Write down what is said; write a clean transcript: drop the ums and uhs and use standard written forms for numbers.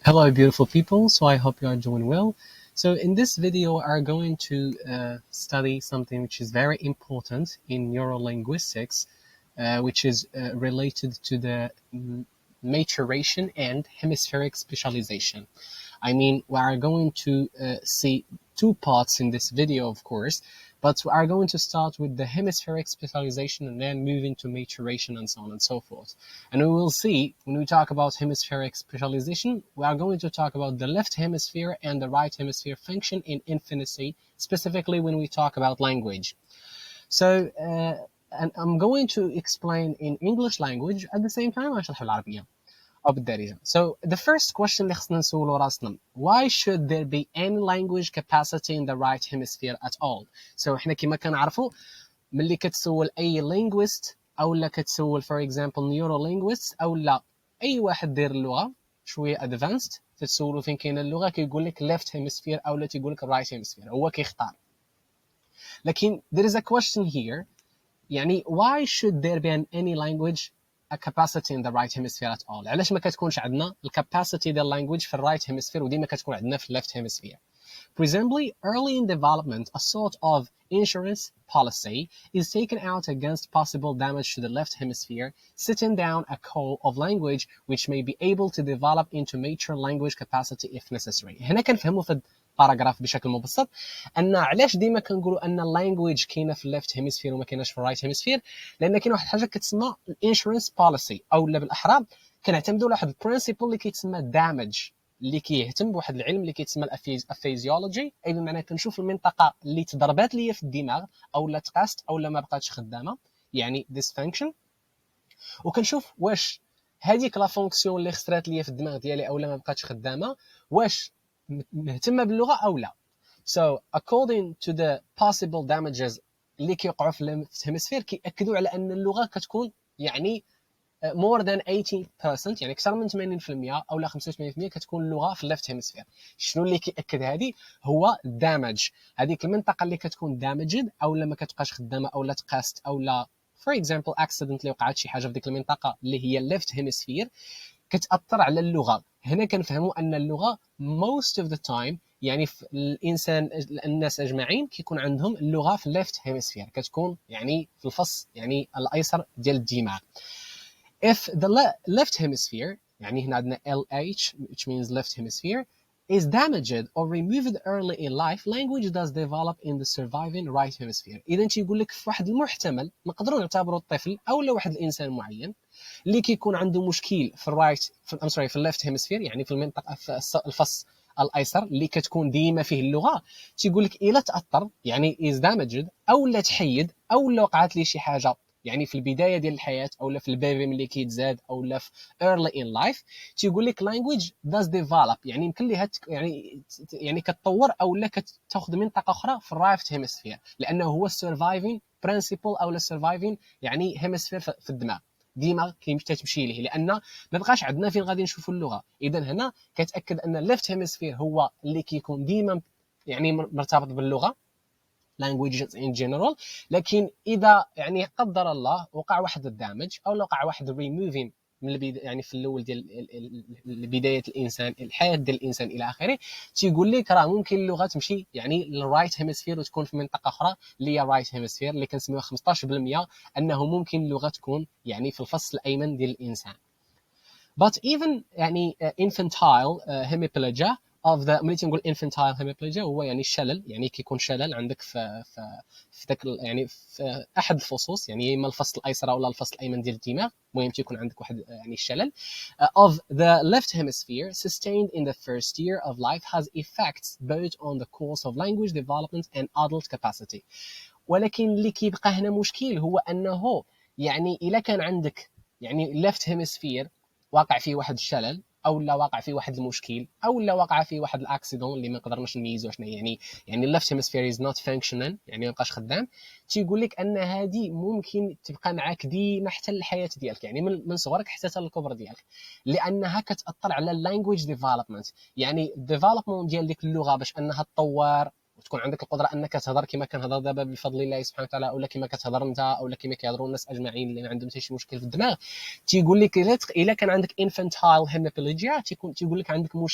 Hello, beautiful people. So I hope you are doing well. So in this video, we are going to study something which is very important in neurolinguistics, which is related to the maturation and hemispheric specialization. I mean, we are going to see two parts in this video, of course, but we are going to start with the hemispheric specialization and then move into maturation and so on and so forth. And we will see, when we talk about hemispheric specialization, we are going to talk about the left hemisphere and the right hemisphere function in infancy, specifically when we talk about language. So, and I'm going to explain in English language at the same time أشرح بالعربية. So the first question اللي خصنا نسولو راسنا, why should there be any language capacity in the right hemisphere at all? So احنا كما كنعرفوا ملي كتسول اي linguist او لا كتسول for example neurolinguist او لا اي واحد داير اللغة شوية advanced, تتسولو فين كاينه اللغة كيقول لك left hemisphere او لا تيقول لك right hemisphere, هو كيختار. لكن there is a question here, يعني why should there be any language a capacity in the right hemisphere at all? علاش ما كتكونش عندنا الكاباسيتي ديال language في الرايت hemisphere وديما كتكون عندنا في left hemisphere? Presumably, early in development, a sort of insurance policy is taken out against possible damage to the left hemisphere, setting down a call of language which may be able to develop into mature language capacity if necessary. هنا كنفهموا في باراجراف بشكل مبسط ان علاش ديما كنقولوا ان اللانجويج كاينه في الليفت هيمسفير وما كايناش في الرايت هيمسفير, لان كاين واحد الحاجه كتسمى الانشورنس بوليسي, او بالاحرى كنعتمدوا على واحد البرينسيبل اللي كيتسمى دامج, اللي كيهتم بواحد العلم اللي كيتسمى الافيزيولوجي, اي بمعنى كنشوف المنطقه اللي تضربات ليا في الدماغ او لا تقاست او لا ما بقاتش خدامه, يعني dysfunction, وكنشوف واش هذيك لا فونكسيون اللي خسرات ليا في الدماغ ديالي او لا ما بقاتش خدامه واش مهتمه باللغه او لا. So according to the possible damages اللي كيوقعوا في الهيمسفير كيأكدوا على ان اللغه كتكون يعني more than 80%, يعني اكثر من 80% او لا 85% كتكون اللغه في الليفت هيمسفير. شنو اللي كيأكد هذه؟ هو دامج, هذيك المنطقه اللي كتكون دامجد او لا ما كتبقاش خدامه او لا تقاست او لا for example accident اللي وقعت شي حاجه في ديك المنطقه اللي هي الليفت هيمسفير كتاثر على اللغه. هنا كنفهموا ان اللغه most of the time, يعني في الانسان الناس اجمعين كيكون عندهم اللغه في الليفت هيمسفير, كتكون يعني في الفص يعني الايسر ديال الدماغ. If the left hemisphere, يعني هنا عندنا LH which means left hemisphere, is damaged or removed early in life, language does develop in the surviving right hemisphere. إذا تيقول لك في واحد المحتمل نقدروا نعتبروا الطفل أو لا واحد الإنسان معين اللي كيكون عنده مشكل في الرايت في الليفت هيمسفير, يعني في المنطقة في الفص الايسر اللي كتكون ديما فيه اللغه, تيقول لك الا تاثر يعني is damaged او لا تحيد او لا وقعت ليه شي حاجه يعني في البدايه ديال الحياه او لا في البيبي ملي كيتزاد او لا في early in life, تيقول لك language does develop, يعني يمكن لها يعني كتطور او لا كتاخذ منطقه اخرى في الرايت هيمسفير, لانه هو surviving principle او لا surviving يعني هيمسفير في الدماغ ديما كتمشي ليه, لان ما بقاش عندنا فين غادي نشوفوا اللغه. اذا هنا كتاكد ان الليفت هيمسفير هو اللي كيكون ديما يعني مرتبط باللغه languages in general. لكن اذا يعني قدر الله وقع واحد الدامج او وقع واحد removing من يعني في الاول ديال بدايه الانسان, الحياه ديال الانسان الى اخره, تيقول لك راه ممكن اللغه تمشي يعني للرايت هيمسفير وتكون في منطقه اخرى اللي هي رايت هيمسفير, اللي كنسميوها 15% انه ممكن اللغه تكون يعني في الفص الايمن ديال الانسان. But even يعني infantile hemiplegia of the, ملي تنقول infantile hemiplegia هو يعني الشلل, يعني كيكون شلل عندك في ذاك يعني في احد الفصوص, يعني اما الفص الايسر او الفص الايمن ديال الدماغ, المهم تيكون عندك واحد يعني الشلل of the left hemisphere sustained in the first year of life has effects both on the course of language development and adult capacity. ولكن اللي كيبقى هنا مشكل هو انه يعني الا كان عندك يعني left hemisphere واقع فيه واحد الشلل او لا واقع فيه واحد المشكل او لا واقع فيه واحد الاكسيدون اللي ما نقدرناش نميزوا شنو يعني الليفت هيمسفير از نوت فانكشنال, يعني ما بقاش خدام, تيقول لك ان هذه ممكن تبقى معك ديما حتى الحياه ديالك, يعني من صغرك حتى الكبر ديالك, لانها كتاثر على اللانجويج ديفلوبمنت, يعني الديفلوبمنت ديال ديك اللغه باش انها تطور وتكون عندك القدره انك تهضر كما كنهضر دابا بفضل الله سبحانه وتعالى, اولا كما كتهضر انت اولا كما كيهضروا الناس اجمعين اللي ما عندهم حتى شي مشكل في الدماغ. تيقول لك الا كان عندك infantile hemiplegia تيقول لك عندك